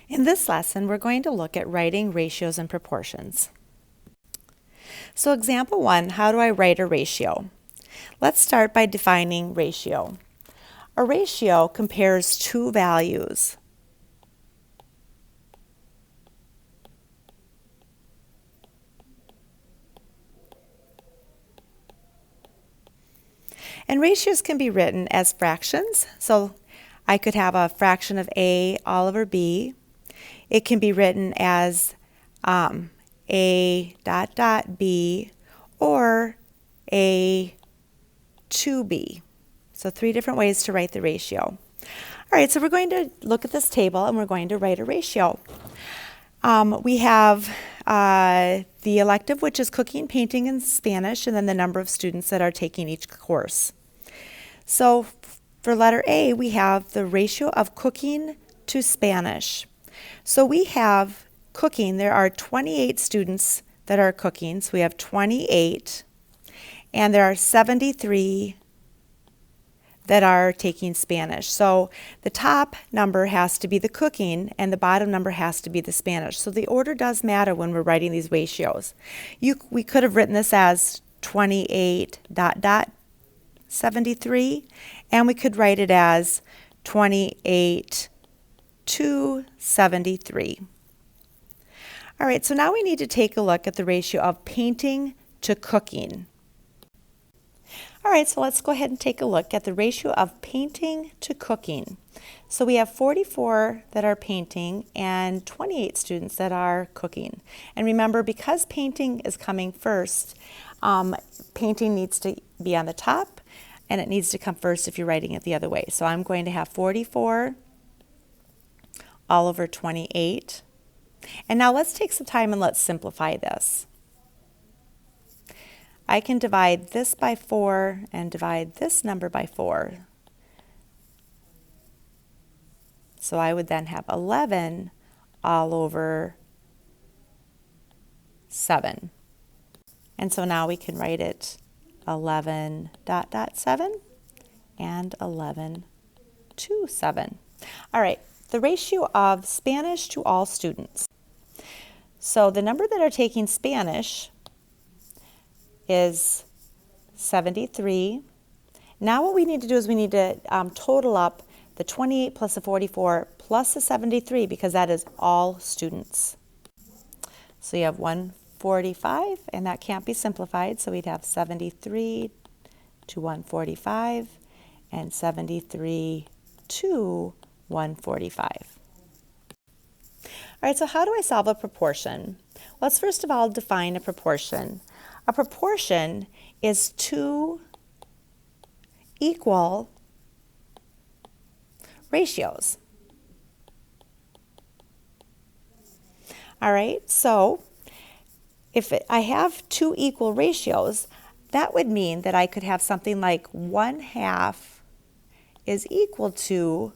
In this lesson, we're going to look at writing ratios and proportions. So example 1, how do I write a ratio? Let's start by defining ratio. A ratio compares two values. And ratios can be written as fractions. So I could have a fraction of A all over B. It can be written as A dot dot B or A to B. So 3 different ways to write the ratio. All right, so we're going to look at this table and we're going to write a ratio. We have the elective, which is cooking, painting, and Spanish, and then the number of students that are taking each course. So for letter A, we have the ratio of cooking to Spanish. So we have cooking, there are 28 students that are cooking, so we have 28, and there are 73 that are taking Spanish. So the top number has to be the cooking and the bottom number has to be the Spanish. So the order does matter when we're writing these ratios. We could have written this as 28 dot dot 73, and we could write it as 28 to 73. All right, so now we need to take a look at the ratio of painting to cooking. All right, so let's go ahead and take a look at the ratio of painting to cooking. So we have 44 that are painting and 28 students that are cooking. And remember, because painting is coming first, painting needs to be on the top and it needs to come first if you're writing it the other way. So I'm going to have 44 all over 28. And now let's take some time and let's simplify this. I can divide this by 4 and divide this number by 4. So I would then have 11 all over 7. And so now we can write it 11 dot dot 7 and 11 to 7. All right, the ratio of Spanish to all students. So the number that are taking Spanish is 73. Now what we need to do is we need to total up the 28 plus the 44 plus the 73 because that is all students. So you have 145 and that can't be simplified, so we'd have 73 to 145 and 73 to 145. All right, so how do I solve a proportion? Let's first of all define a proportion. A proportion is two equal ratios. All right, so if I have two equal ratios, that would mean that I could have something like 1/2 is equal to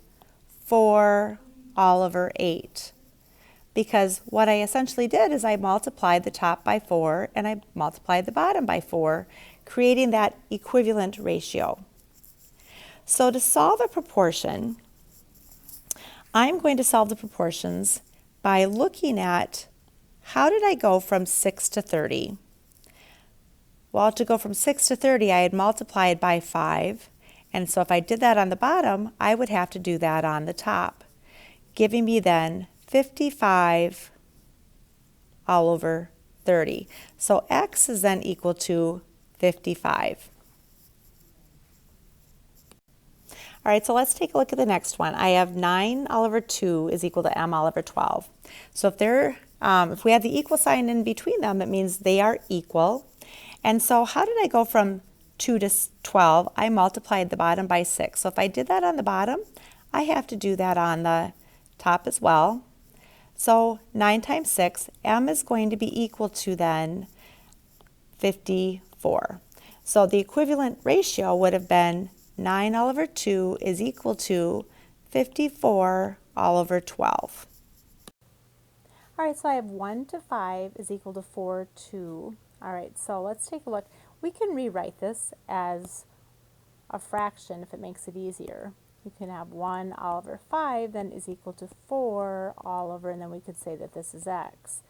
4 all over 8. Because what I essentially did is I multiplied the top by 4 and I multiplied the bottom by 4, creating that equivalent ratio. So to solve a proportion, I'm going to solve the proportions by looking at how did I go from 6 to 30? Well, to go from 6 to 30, I had multiplied by 5. And so if I did that on the bottom, I would have to do that on the top, giving me then 55 all over 30. So x is then equal to 55. All right, so let's take a look at the next one. I have 9 all over 2 is equal to m all over 12. So if we have the equal sign in between them, it means they are equal. And so how did I go from 2 to 12? I multiplied the bottom by 6. So if I did that on the bottom, I have to do that on the top as well. So 9 times 6, m is going to be equal to then 54. So the equivalent ratio would have been 9 all over 2 is equal to 54 all over 12. All right, so I have 1 to 5 is equal to 4 to. All right, so let's take a look. We can rewrite this as a fraction if it makes it easier. You can have 1 all over 5 then is equal to 4 all over, and then we could say that this is x.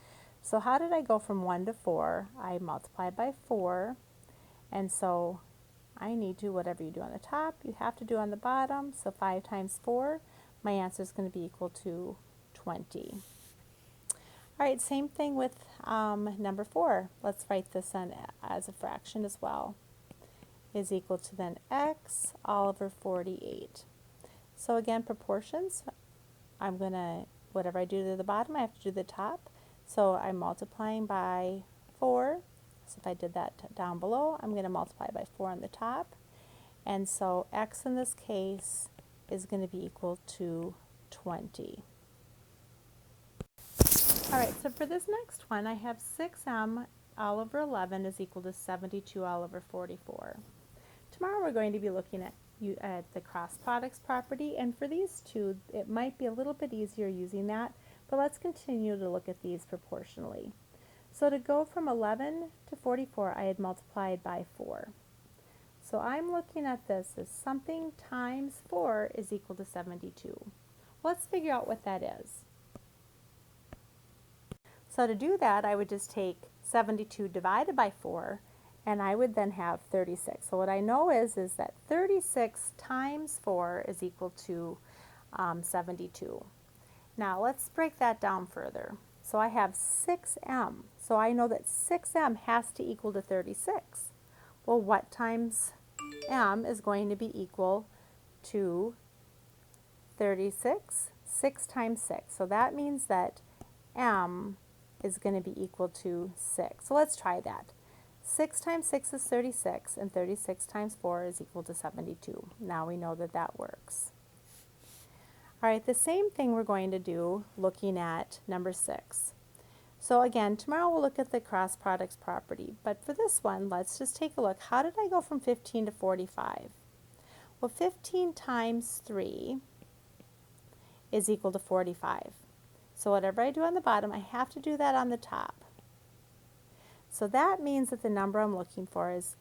So how did I go from 1 to 4? I multiplied by 4, and so I need to, whatever you do on the top, you have to do on the bottom. So 5 times 4, my answer is going to be equal to 20. All right, same thing with number 4. Let's write this on as a fraction as well. Is equal to then x all over 48. So again, proportions, I'm going to, whatever I do to the bottom, I have to do the top. So I'm multiplying by 4. So if I did that down below, I'm going to multiply by 4 on the top. And so x in this case is going to be equal to 20. All right, so for this next one, I have 6m all over 11 is equal to 72 all over 44. Tomorrow we're going to be looking at the cross products property, and for these two, it might be a little bit easier using that, but let's continue to look at these proportionally. So to go from 11 to 44, I had multiplied by 4. So I'm looking at this as something times 4 is equal to 72. Let's figure out what that is. So to do that, I would just take 72 divided by 4, and I would then have 36. So what I know is that 36 times 4 is equal to 72. Now let's break that down further. So I have 6m. So I know that 6m has to equal to 36. Well, what times m is going to be equal to 36? 6 times 6. So that means that m is going to be equal to 6. So let's try that. 6 times 6 is 36, and 36 times 4 is equal to 72. Now we know that that works. All right, the same thing we're going to do looking at number 6. So again, tomorrow we'll look at the cross products property, but for this one, let's just take a look. How did I go from 15 to 45? Well, 15 times 3 is equal to 45. So whatever I do on the bottom, I have to do that on the top. So that means that the number I'm looking for is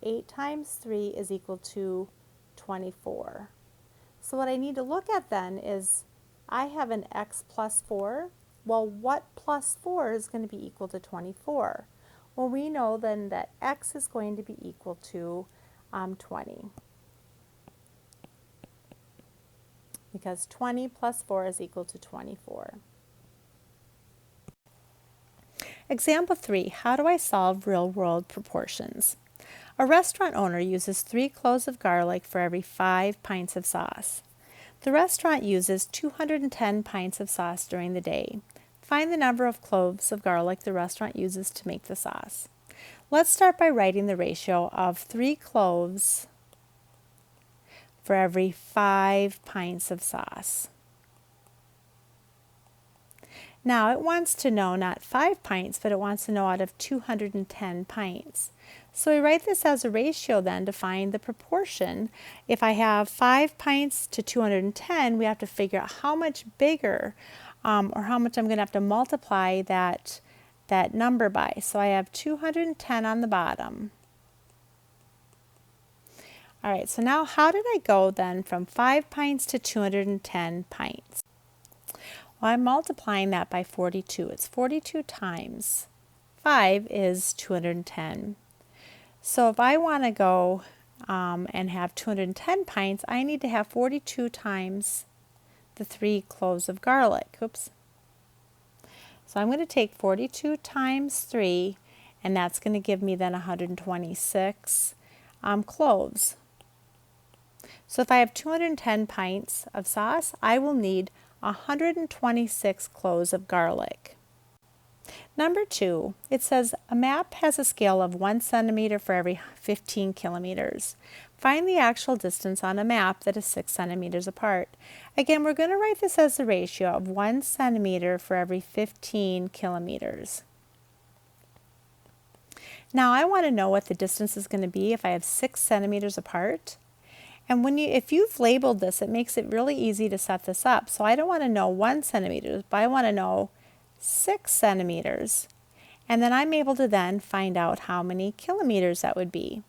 8 times 3 is equal to 24. So what I need to look at then is I have an x plus 4. Well, what plus 4 is going to be equal to 24? Well, we know then that x is going to be equal to 20. Because 20 plus 4 is equal to 24. Example 3, how do I solve real-world proportions? A restaurant owner uses 3 cloves of garlic for every 5 pints of sauce. The restaurant uses 210 pints of sauce during the day. Find the number of cloves of garlic the restaurant uses to make the sauce. Let's start by writing the ratio of 3 cloves for every 5 pints of sauce. Now it wants to know not 5 pints, but it wants to know out of 210 pints. So we write this as a ratio then to find the proportion. If I have 5 pints to 210, we have to figure out how much bigger or how much I'm going to have to multiply that number by. So I have 210 on the bottom. All right, so now how did I go then from 5 pints to 210 pints? Well, I'm multiplying that by 42. It's 42 times 5 is 210. So if I want to go and have 210 pints, I need to have 42 times the 3 cloves of garlic. Oops. So I'm going to take 42 times 3, and that's going to give me then 126 cloves. So if I have 210 pints of sauce, I will need 126 cloves of garlic. Number 2, it says a map has a scale of 1 centimeter for every 15 kilometers. Find the actual distance on a map that is 6 centimeters apart. Again, we're going to write this as the ratio of 1 centimeter for every 15 kilometers. Now I want to know what the distance is going to be if I have 6 centimeters apart. And if you've labeled this, it makes it really easy to set this up. So I don't want to know 1 centimeter, but I want to know 6 centimeters. And then I'm able to then find out how many kilometers that would be.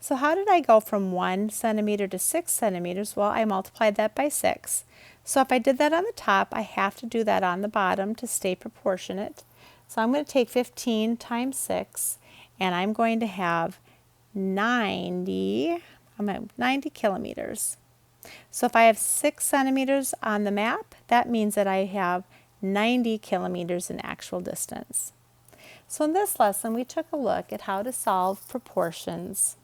So how did I go from 1 centimeter to 6 centimeters? Well, I multiplied that by 6. So if I did that on the top, I have to do that on the bottom to stay proportionate. So I'm going to take 15 times 6, and I'm going to have 90 kilometers. So if I have 6 centimeters on the map, that means that I have 90 kilometers in actual distance. So in this lesson, we took a look at how to solve proportions.